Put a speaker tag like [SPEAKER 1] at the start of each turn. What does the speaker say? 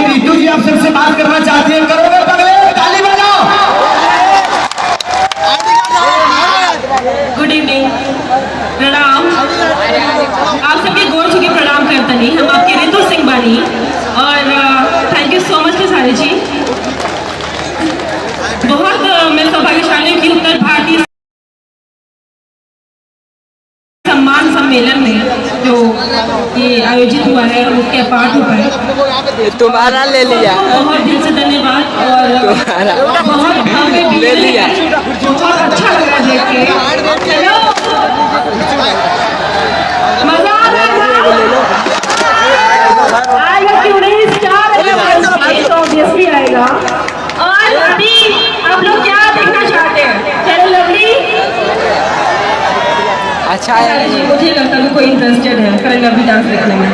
[SPEAKER 1] रितु जी आप सबसे बात करना चाहते हैं, करोगे पगले, ताली बजाओ।
[SPEAKER 2] गुड इवनिंग, प्रणाम। आप सबके गोड़ छू के प्रणाम करते नहीं, हम आपके रितु सिंह बानी और thank you so much Khesari ji. बहुत मैं सौभाग्यशाली हूँ कि उत्तर भारतीय सम्मान सम्मेलन में जो ये आयोजित हुआ है उसके पार्ट हो पाए।
[SPEAKER 3] तुम्हारा ले लिया,
[SPEAKER 2] बहुत दिल से धन्यवाद और बहुत भव्य
[SPEAKER 3] ले लिया,
[SPEAKER 2] बहुत अच्छा लगा देख के। हेलो, मजा आ रहा है, आएगा क्यों नहीं, स्टार ऑब्वियसली आएगा। और अभी आप लोग क्या देखना चाहते हैं? चलो लवली,
[SPEAKER 3] अच्छा है।
[SPEAKER 2] मुझे लगता है कोई इंटरेस्टेड है करेंगे अभी डांस देखने में।